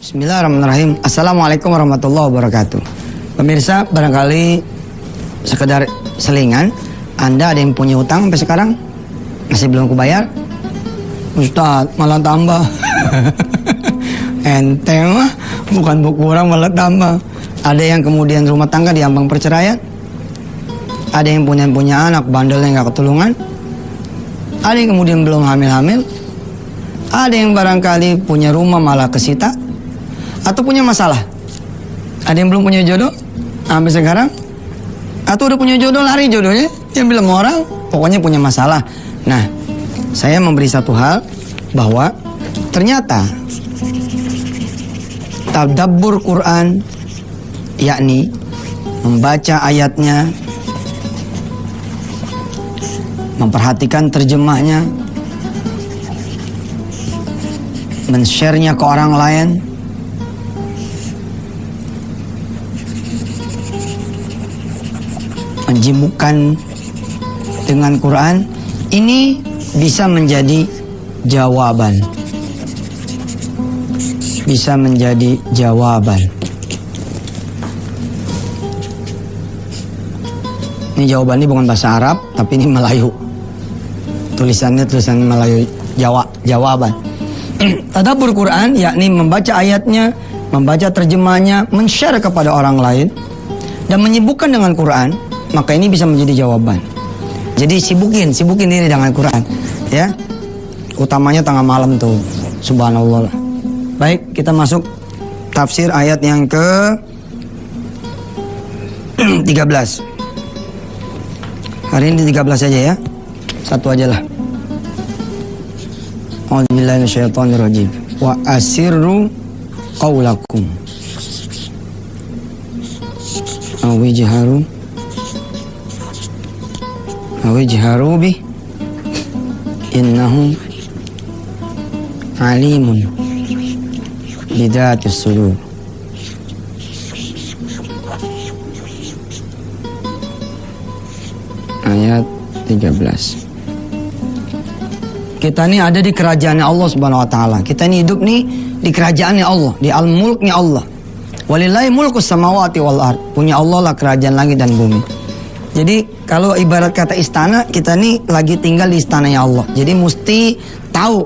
Bismillahirrahmanirrahim. Assalamualaikum warahmatullahi wabarakatuh. Pemirsa, barangkali sekedar selingan, Anda ada yang punya utang sampai sekarang masih belum kubayar? Ustaz, malah tambah. Ente mah bukan berkurang malah tambah. Ada yang kemudian rumah tangga diambang perceraian. Ada yang punya anak bandelnya nggak ketulungan. Ada yang kemudian belum hamil-hamil. Ada yang barangkali punya rumah malah kesita. Atau punya masalah. Ada yang belum punya jodoh sampai sekarang. Atau udah punya jodoh, lari jodohnya. Yang belum orang, pokoknya punya masalah. Nah, saya memberi satu hal, bahwa ternyata tadabbur Quran, yakni membaca ayatnya, memperhatikan terjemahnya, men-share-nya ke orang lain, menjimukan dengan Quran, ini bisa menjadi jawaban. Bisa menjadi jawaban. Ini jawaban ini bukan bahasa Arab, tapi ini Melayu. Tulisannya tulisan Melayu Jawa, jawaban. Tadabbur Quran, yakni membaca ayatnya, membaca terjemahnya, men-share kepada orang lain, dan menyibukkan dengan Quran, maka ini bisa menjadi jawaban. Jadi sibukin diri dengan Quran, ya. Utamanya tengah malam tuh, subhanallah. Baik, kita masuk tafsir ayat yang ke 13. Hari ini 13 aja ya. Satu aja lah. A'udzubillahi minasyaitonirrajim. Wa asirru qaulakum. Awijharu bih innahu alimun bidatis sudur. Ayat 13. Kita ini ada di kerajaannya Allah Subhanahu wa taala. Kita ini hidup nih di kerajaannya Allah, di al-mulknya Allah. Walillahi mulkus samawati wal ard. Punya Allah lah kerajaan langit dan bumi. Jadi kalau ibarat kata istana, kita nih lagi tinggal di istananya Allah. Jadi mesti tahu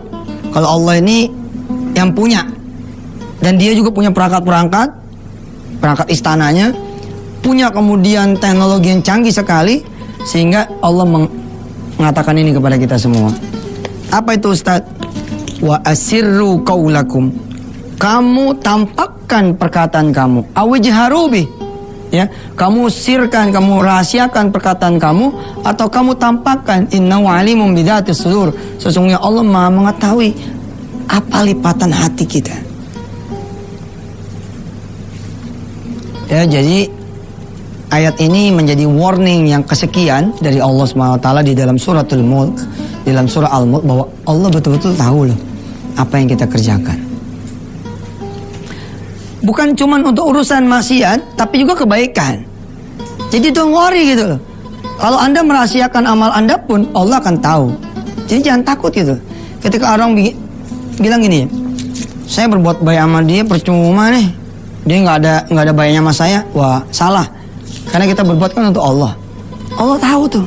kalau Allah ini yang punya. Dan dia juga punya perangkat istananya, punya kemudian teknologi yang canggih sekali, sehingga Allah mengatakan ini kepada kita semua. Apa itu Ustaz? Wa asirru qaulakum. Kamu tampakkan perkataan kamu. Awijharu bih. Ya, kamu sirkan, kamu rahasiakan perkataan kamu, atau kamu tampakkan. Innahu alimun bidatis sudur. Sesungguhnya Allah Maha mengetahui apa lipatan hati kita. Ya, jadi ayat ini menjadi warning yang kesekian dari Allah SWT di dalam suratul Mulk, di dalam surah Al-Mulk, bahwa Allah betul-betul tahu loh apa yang kita kerjakan. Bukan cuma untuk urusan maksiat, tapi juga kebaikan. Jadi don't worry gitu loh. Kalau Anda merahasiakan amal Anda pun, Allah akan tahu. Jadi jangan takut gitu. Ketika orang bilang gini, saya berbuat baik sama dia percuma nih, dia nggak ada baiknya sama saya. Wah, salah. Karena kita berbuat kan untuk Allah. Allah tahu tuh.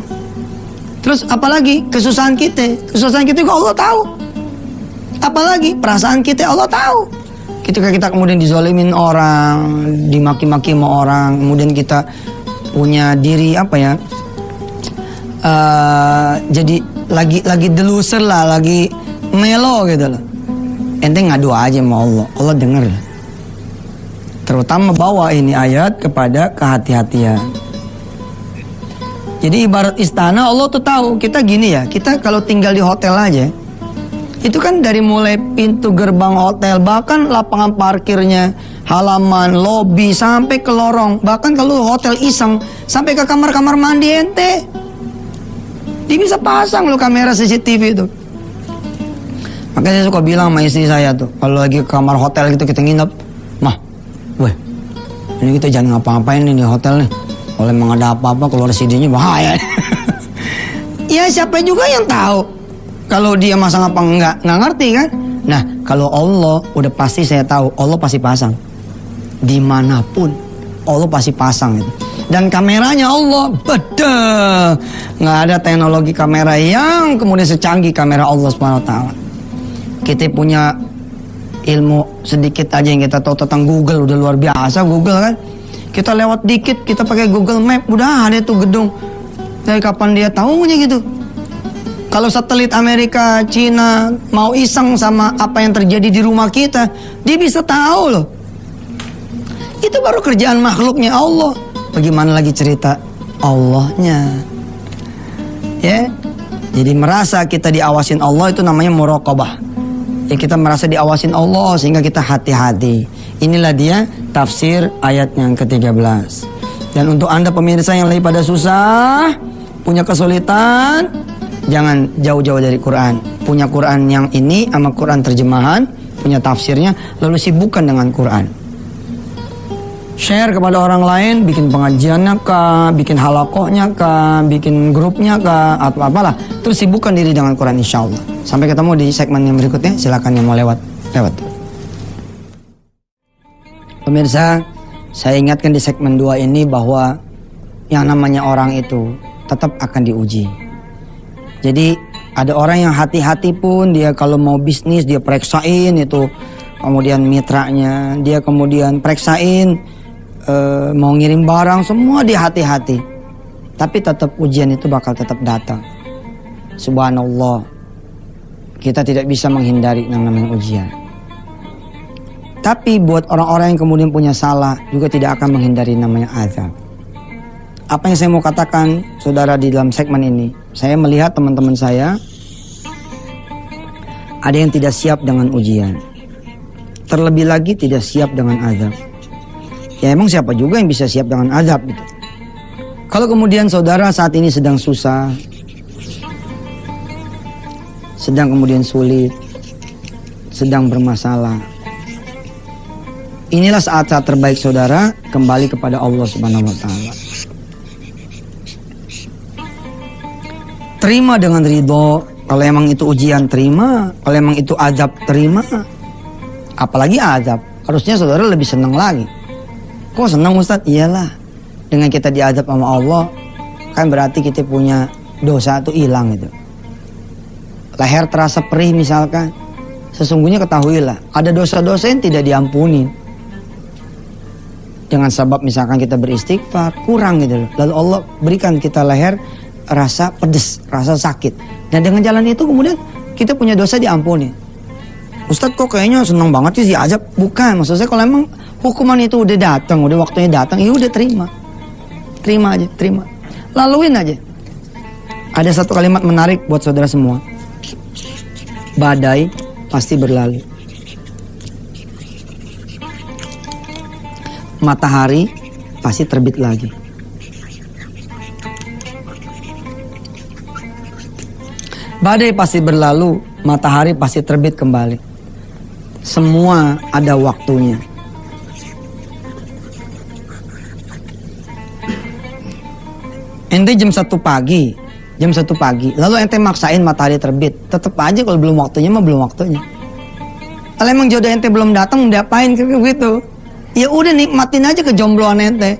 Terus apalagi kesusahan kita juga Allah tahu. Apalagi perasaan kita Allah tahu. Ketika kita kemudian dizalimin orang, dimaki-maki sama orang, kemudian kita punya diri jadi lagi deluser lah, lagi melo gitu loh. Ente ngadu aja sama Allah, Allah denger. Terutama bawa ini ayat kepada kehati-hatian. Jadi ibarat istana, Allah tuh tahu kita gini ya. Kita kalau tinggal di hotel aja, itu kan dari mulai pintu gerbang hotel, bahkan lapangan parkirnya, halaman, lobi, sampai ke lorong. Bahkan kalau hotel iseng, sampai ke kamar-kamar mandi ente. Dia bisa pasang loh kamera CCTV itu. Makanya saya suka bilang sama istri saya tuh, kalau lagi ke kamar hotel gitu kita nginep, mah, weh, ini kita jangan ngapa-ngapain nih di hotel nih. Kalau emang ada apa-apa, keluar CD-nya bahaya. Ya siapa juga yang tahu kalau dia masang apa enggak ngerti kan. Nah, kalau Allah udah pasti saya tahu, Allah pasti pasang. Dimanapun, Allah pasti pasang itu. Dan kameranya Allah beda. Nggak ada teknologi kamera yang kemudian secanggih kamera Allah SWT. Kita punya ilmu sedikit aja yang kita tahu tentang Google, udah luar biasa Google kan. Kita lewat dikit, kita pakai Google Map, udah ada tuh gedung. Dari kapan dia tahunya gitu. Kalau satelit Amerika, Cina mau iseng sama apa yang terjadi di rumah kita, dia bisa tahu loh. Itu baru kerjaan makhluknya Allah. Bagaimana lagi cerita Allahnya? Ya, jadi merasa kita diawasin Allah itu namanya muraqabah. Ya, kita merasa diawasin Allah sehingga kita hati-hati. Inilah dia tafsir ayat yang ke-13. Dan untuk Anda pemirsa yang lagi pada susah, punya kesulitan, jangan jauh-jauh dari Quran. Punya Quran yang ini sama Quran terjemahan, punya tafsirnya, lalu sibukkan dengan Quran. Share kepada orang lain, bikin pengajiannya kah, bikin halakohnya kah, bikin grupnya kah, atau apalah. Terus sibukkan diri dengan Quran insya Allah. Sampai ketemu di segmen yang berikutnya, silakan yang mau lewat. Pemirsa, saya ingatkan di segmen 2 ini bahwa yang namanya orang itu tetap akan diuji. Jadi ada orang yang hati-hati pun dia kalau mau bisnis dia periksain itu, kemudian mitranya dia kemudian periksain, mau ngirim barang semua dia hati-hati. Tapi tetap ujian itu bakal tetap datang. Subhanallah, kita tidak bisa menghindari yang namanya ujian. Tapi buat orang-orang yang kemudian punya salah juga tidak akan menghindari namanya azab. Apa yang saya mau katakan saudara di dalam segmen ini, saya melihat teman-teman saya ada yang tidak siap dengan ujian, terlebih lagi tidak siap dengan azab. Ya emang siapa juga yang bisa siap dengan azab gitu. Kalau kemudian saudara saat ini sedang susah, sedang kemudian sulit, sedang bermasalah, inilah saat-saat terbaik saudara kembali kepada Allah Subhanahu wa taala. Terima dengan ridho. Kalau emang itu ujian terima, kalau emang itu azab terima. Apalagi azab, harusnya saudara lebih senang lagi. Kok senang Ustadz? Iyalah, dengan kita diazab sama Allah, kan berarti kita punya dosa itu hilang gitu. Leher terasa perih misalkan, sesungguhnya ketahuilah ada dosa-dosa yang tidak diampuni. Dengan sebab misalkan kita beristighfar kurang gitu loh, lalu Allah berikan kita leher rasa pedes, rasa sakit. Dan dengan jalan itu kemudian kita punya dosa diampuni. Ustadz kok kayaknya senang banget sih azab? Bukan, maksud saya kalau emang hukuman itu udah datang, udah waktunya datang, ya udah terima. Terima aja, terima. Laluin aja. Ada satu kalimat menarik buat saudara semua. Badai pasti berlalu. Matahari pasti terbit lagi. Badai pasti berlalu, matahari pasti terbit kembali. Semua ada waktunya. Ente jam 1 pagi, lalu ente maksain matahari terbit, tetap aja kalau belum waktunya mah belum waktunya. Kalau emang jodoh ente belum datang, diapain gitu? Ya udah nikmatin aja kejombloan ente.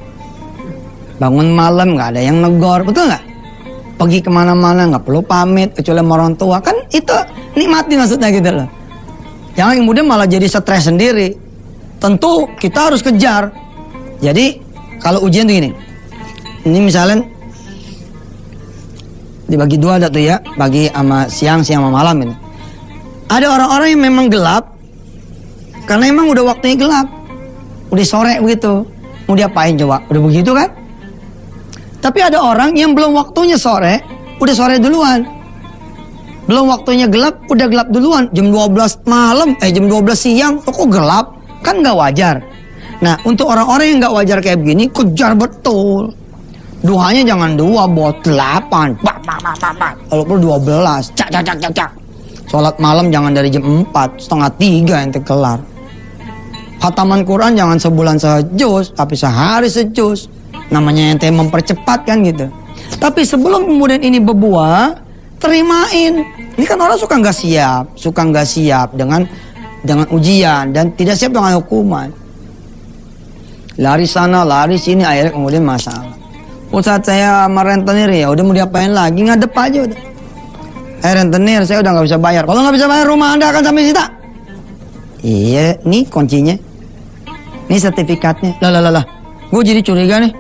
Bangun malam nggak ada yang negor, betul nggak? Pergi kemana-mana nggak perlu pamit kecuali sama orang tua, kan itu nikmatin maksudnya gitu loh. Jangan kemudian malah jadi stres sendiri. Tentu kita harus kejar. Jadi kalau ujian tuh gini, ini misalnya dibagi dua ada tuh ya, bagi sama siang sama malam ini. Ada orang-orang yang memang gelap karena emang udah waktunya gelap, udah sore begitu. Mau diapain coba? Udah begitu kan? Tapi ada orang yang belum waktunya sore, udah sore duluan. Belum waktunya gelap, udah gelap duluan. Jam 12 malam, jam 12 siang, kok gelap? Kan gak wajar. Nah, untuk orang-orang yang gak wajar kayak begini, kejar betul. Duhanya jangan 2, buat 8. Kalau perlu 12, cak. Sholat malam jangan dari jam 4, setengah 3 ente kelar. Khataman Quran jangan sebulan sejus, tapi sehari sejus. Namanya ente mempercepat kan gitu. Tapi sebelum kemudian ini berbuah, terimain. Ini kan orang suka nggak siap dengan ujian dan tidak siap dengan hukuman. Lari sana, lari sini, akhirnya kemudian masalah. Saat saya sama rentenir ya udah mau diapain lagi, ngadep aja udah. Rentenir saya udah nggak bisa bayar. Kalau nggak bisa bayar rumah Anda akan sampai disita. Iya, nih kuncinya. Ini sertifikatnya. Lah. Gue jadi curiga nih.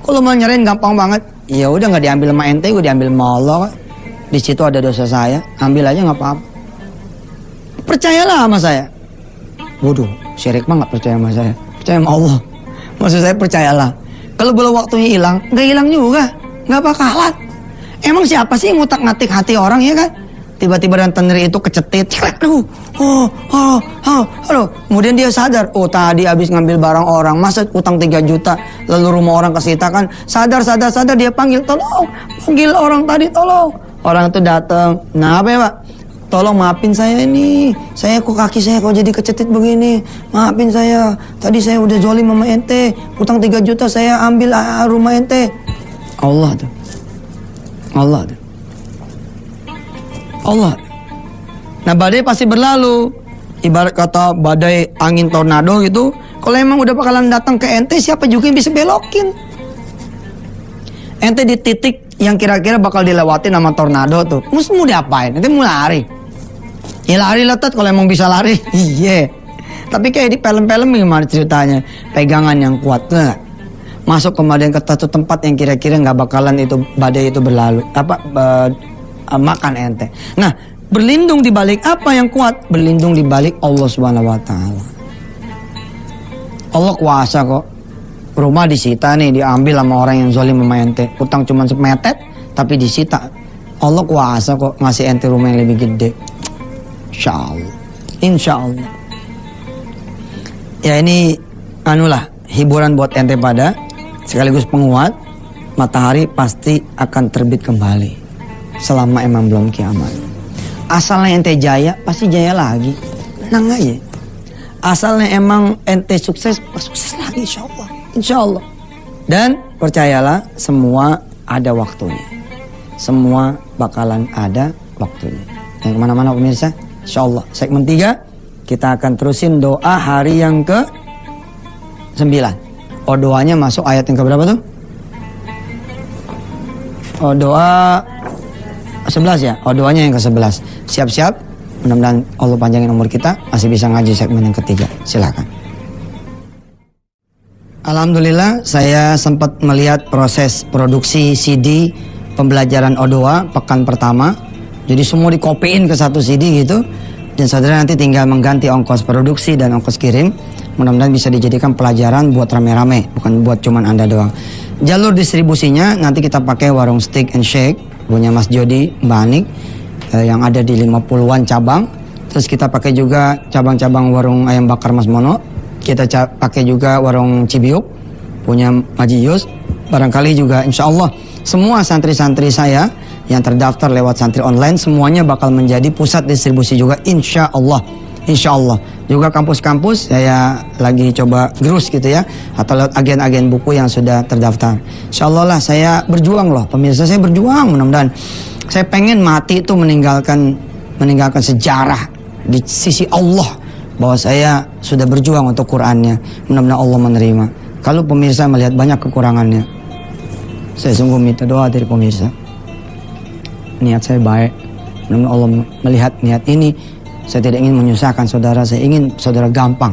Kalau mau nyerahin gampang banget. Ya udah nggak diambil sama ente, gue diambil sama Allah. Di situ ada dosa saya, ambil aja nggak apa-apa. Percayalah sama saya. Waduh, syirik banget percaya sama saya. Percaya sama Allah. Maksud saya percayalah. Kalau belum waktunya hilang, nggak hilang juga, nggak bakalan. Emang siapa sih ngutak-ngatik hati orang ya kan? Tiba-tiba rentenir itu kecetit. Aduh, kemudian dia sadar, oh tadi habis ngambil barang orang, masa utang 3 juta, lalu rumah orang kesita kan? Sadar dia panggil, tolong, panggil orang tadi tolong. Orang itu datang, nah apa ya Pak? Tolong maafin saya ini, saya kok kaki saya kok jadi kecetit begini, maafin saya. Tadi saya udah zolim sama ente, utang 3 juta saya ambil rumah ente. Allah. Nah badai pasti berlalu. Ibarat kata badai angin tornado gitu. Kalau emang udah bakalan datang ke ente, siapa juga yang bisa belokin? Ente di titik yang kira-kira bakal dilewatin sama tornado tuh, mau diapain? Ente mau lari? Ya lari lah Tat, kalau emang bisa lari. Iya. Tapi kayak di film-film gimana ceritanya? Pegangan yang kuat tuh. Masuk kemudian ke satu tempat yang kira-kira nggak bakalan itu badai itu berlalu. Makan ente. Nah, berlindung di balik apa yang kuat? Berlindung di balik Allah Subhanahu wa taala. Allah kuasa kok. Rumah disita nih, diambil sama orang yang zalim sama ente. Utang cuma semetet tapi disita. Allah kuasa kok ngasih ente rumah yang lebih gede. Insya Allah. Ya ini hiburan buat ente pada sekaligus penguat. Matahari pasti akan terbit kembali selama emang belum kiamat. Asalnya ente jaya, pasti jaya lagi. Tenang aja. Asalnya emang ente sukses, sukses lagi insya Allah. Dan percayalah, semua ada waktunya. Semua bakalan ada waktunya. Yang kemana-mana pemirsa, insya Allah. Segmen 3, kita akan terusin doa hari yang ke-9. Oh, doanya masuk ayat yang keberapa tuh? Oh, doa 11 ya? Oh, doanya yang ke-11. Siap-siap. Mudah-mudahan Allah panjangin umur kita, masih bisa ngaji segmen yang ketiga. Silakan. Alhamdulillah, saya sempat melihat proses produksi CD pembelajaran O2 pekan pertama. Jadi semua dikopiin ke satu CD gitu. Dan saudara nanti tinggal mengganti ongkos produksi dan ongkos kirim. Mudah-mudahan bisa dijadikan pelajaran buat rame-rame, bukan buat cuman Anda doang. Jalur distribusinya nanti kita pakai warung Steak and Shake punya Mas Jody, Mbak Anik, yang ada di 50-an cabang. Terus kita pakai juga cabang-cabang warung ayam bakar Mas Mono. Kita pakai juga warung Cibiuk punya Maji Yus. Barangkali juga insya Allah semua santri-santri saya yang terdaftar lewat santri online semuanya bakal menjadi pusat distribusi juga insya Allah. Insya Allah. Juga kampus-kampus saya lagi coba gerus gitu ya, atau lewat agen-agen buku yang sudah terdaftar. Insya Allah lah, saya berjuang loh pemirsa, saya berjuang. Mudah-mudahan saya pengen mati itu meninggalkan sejarah di sisi Allah bahwa saya sudah berjuang untuk Qur'annya. Mudah-mudahan Allah menerima. Kalau pemirsa melihat banyak kekurangannya, saya sungguh minta doa dari pemirsa. Niat saya baik. Mudah-mudahan Allah melihat niat ini. Saya tidak ingin menyusahkan saudara, saya ingin saudara gampang.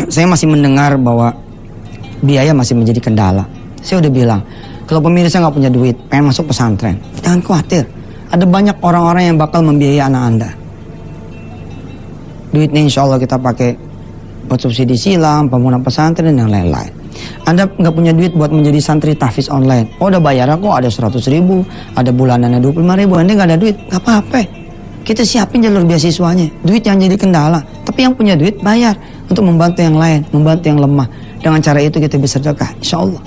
Saya masih mendengar bahwa biaya masih menjadi kendala. Saya udah bilang, kalau pemirsa nggak punya duit, pengen masuk pesantren, jangan khawatir. Ada banyak orang-orang yang bakal membiayai anak Anda. Duitnya insya Allah kita pakai buat subsidi silam, pembangunan pesantren, dan yang lain-lain. Anda nggak punya duit buat menjadi santri tahfiz online. Oh udah bayarnya kok ada 100.000, ada bulanannya 25.000, Anda nggak ada duit, nggak apa-apa. Kita siapin jalur beasiswanya. Duit yang jadi kendala, tapi yang punya duit bayar untuk membantu yang lain, membantu yang lemah. Dengan cara itu kita bisa sedekah, insya Allah.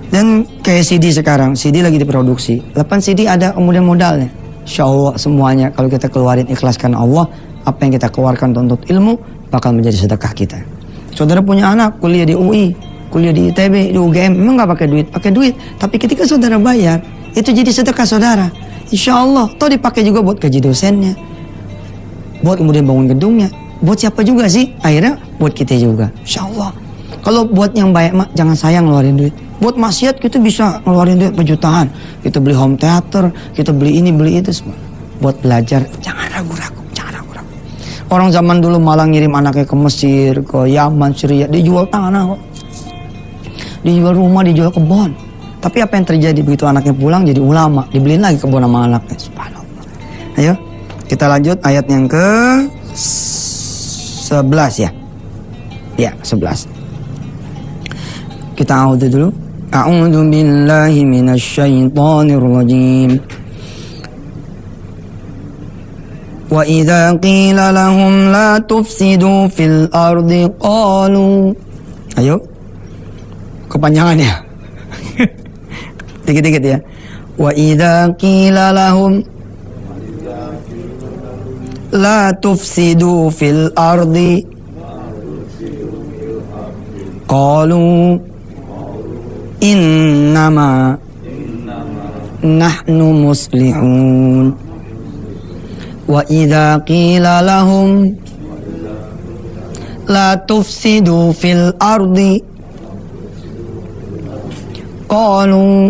Dan kayak CD sekarang, CD lagi diproduksi. 8 CD ada kemudian modalnya. Insya Allah semuanya kalau kita keluarin ikhlaskan Allah, apa yang kita keluarkan untuk ilmu bakal menjadi sedekah kita. Saudara punya anak kuliah di UI, kuliah di ITB, di UGM, memang nggak pakai duit, pakai duit. Tapi ketika saudara bayar, itu jadi sedekah saudara. Insya Allah, toh dipakai juga buat gaji dosennya, buat kemudian bangun gedungnya, buat siapa juga sih? Akhirnya buat kita juga, insya Allah. Kalau buat yang baik mak, jangan sayang ngeluarin duit. Buat maksiat kita bisa ngeluarin duit berjutaan. Kita beli home theater, kita beli ini, beli itu semua. Buat belajar, jangan ragu-ragu, jangan ragu-ragu. Orang zaman dulu malah ngirim anaknya ke Mesir, ke Yaman, Syria, dijual tanah kok. Dijual rumah, dijual kebun. Tapi apa yang terjadi begitu anaknya pulang jadi ulama, dibeliin lagi kebun sama anaknya. Subhanallah. Ayo, kita lanjut ayat yang ke 11 ya. Ya, 11. Kita a'udzu dulu. A'udzu billahi minasyaitonir rajim. Wa idza qila lahum la tufsidu fil ardi qalu. Ayo. Kepanjangan ya. Dikit-dikit ya. Wa idza qila lahum la tufsidu fil ardi qalu innama nahnu muslihun. Wa idza qila lahum la tufsidu fil ardi qalu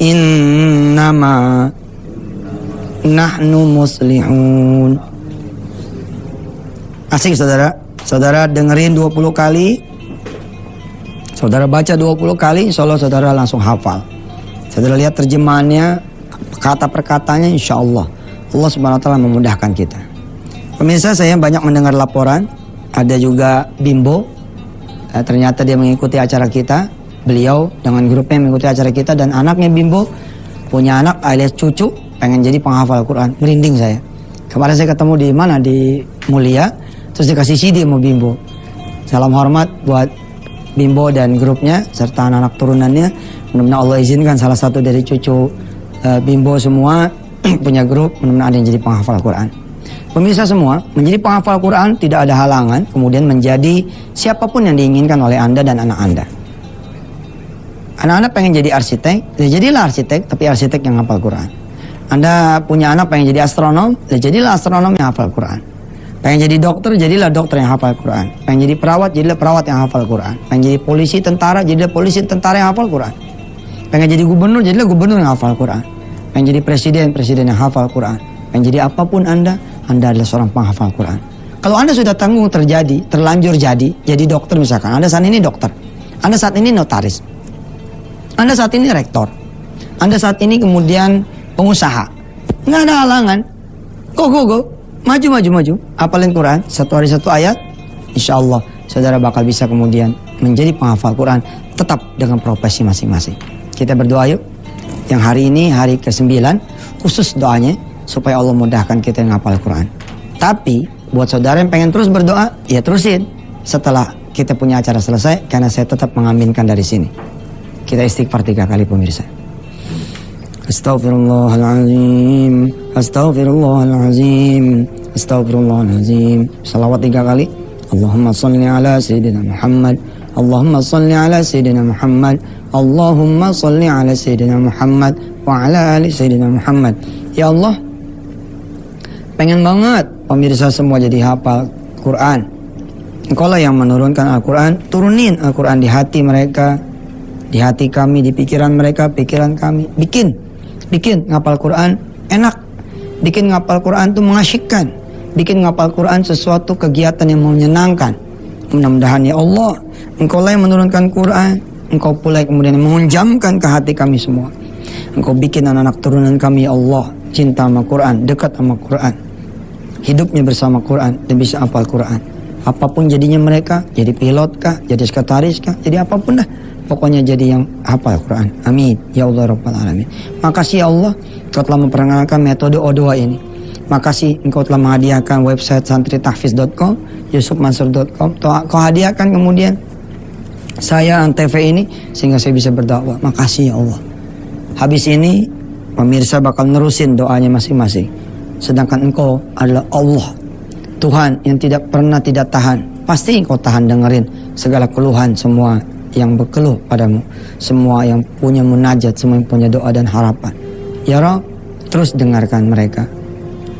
innama nahnu muslihun. Asik saudara? Saudara dengerin 20 kali. Saudara baca 20 kali, insya Allah saudara langsung hafal. Saudara lihat terjemahannya, kata per katanya, insya Allah Allah Subhanahu Wa Taala memudahkan kita. Pemirsa, saya banyak mendengar laporan, ada juga Bimbo, ternyata dia mengikuti acara kita. Beliau dengan grupnya mengikuti acara kita, dan anaknya Bimbo punya anak alias cucu pengen jadi penghafal Quran. Merinding saya. Kemarin saya ketemu di mana, di Mulia, terus dikasih CD sama Bimbo. Salam hormat buat Bimbo dan grupnya serta anak-anak turunannya. Mudah-mudahan Allah izinkan salah satu dari cucu Bimbo semua punya grup, mudah-mudahan ada yang jadi penghafal Quran. Pemirsa semua, menjadi penghafal Quran tidak ada halangan kemudian menjadi siapapun yang diinginkan oleh Anda dan anak Anda. Anak-anak pengen jadi arsitek, ya jadilah arsitek, tapi arsitek yang hafal Quran. Anda punya anak pengen jadi astronom, ya jadilah astronom yang hafal Quran. Pengen jadi dokter, jadilah dokter yang hafal Quran. Pengen jadi perawat, jadilah perawat yang hafal Quran. Pengen jadi polisi, tentara, jadilah polisi, tentara yang hafal Quran. Pengen jadi gubernur, jadilah gubernur yang hafal Quran. Pengen jadi presiden, presiden yang hafal Quran. Pengen jadi apapun Anda adalah seorang penghafal Quran. Kalau Anda sudah tanggung terjadi, terlanjur jadi dokter misalkan. Anda saat ini dokter. Anda saat ini notaris. Anda saat ini rektor. Anda saat ini kemudian pengusaha. Nggak ada halangan. Go. Maju. Apalin Quran, satu hari satu ayat. Insya Allah, saudara bakal bisa kemudian menjadi penghafal Quran. Tetap dengan profesi masing-masing. Kita berdoa yuk. Yang hari ini, hari ke-9, khusus doanya, supaya Allah mudahkan kita yang hafal Quran. Tapi, buat saudara yang pengen terus berdoa, ya terusin. Setelah kita punya acara selesai, karena saya tetap mengaminkan dari sini. Kita istighfar 3 kali pemirsa. Astaghfirullahaladzim, astaghfirullahaladzim, astaghfirullahaladzim. Salawat 3 kali. Allahumma salli ala Sayyidina Muhammad, Allahumma salli ala Sayyidina Muhammad, Allahumma salli ala Sayyidina Muhammad wa ala ali Sayyidina Muhammad. Ya Allah, pengen banget pemirsa semua jadi hafal Quran. Engkau lah yang menurunkan Al-Quran. Turunin Al-Quran di hati mereka, di hati kami, di pikiran mereka, pikiran kami. Bikin ngapal Quran enak. Bikin ngapal Quran itu mengasyikkan. Bikin ngapal Quran sesuatu kegiatan yang menyenangkan. Mudah-mudahan ya Allah, Engkau lah yang menurunkan Quran. Engkau pula yang kemudian menghunjamkan ke hati kami semua. Engkau bikin anak-anak turunan kami ya Allah cinta sama Quran, dekat sama Quran, hidupnya bersama Quran dan bisa hafal Quran. Apapun jadinya mereka, jadi pilot kah, jadi sekretaris kah, jadi apapun dah. Pokoknya jadi yang hafal Quran. Amin. Ya Allah Rabbal Alamin. Makasih ya Allah, Engkau telah memperkenalkan metode O2 ini. Makasih Engkau telah menghadiahkan website santritahfiz.com, yusufmansur.com. Kau hadiahkan kemudian saya Antv ini sehingga saya bisa berdakwah. Makasih ya Allah. Habis ini pemirsa bakal nerusin doanya masing-masing. Sedangkan Engkau adalah Allah, Tuhan yang tidak pernah tidak tahan. Pasti Engkau tahan dengerin segala keluhan semua yang berkeluh padamu, semua yang punya munajat, semua yang punya doa dan harapan. Ya Rabb, terus dengarkan mereka.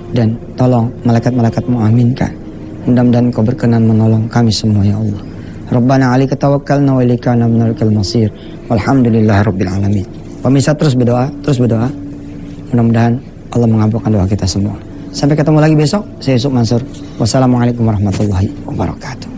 Dan tolong malaikat-malaikatmu aminkan. Mudah-mudahan Engkau berkenan menolong kami semua ya Allah. Rabbana 'alaika tawakkalna wa ilaika anabnal masir. Walhamdulillahirabbil alamin. Pemirsa terus berdoa. Mudah-mudahan Allah mengabulkan doa kita semua. Sampai ketemu lagi besok. Saya Yusuf Mansur. Wassalamualaikum warahmatullahi wabarakatuh.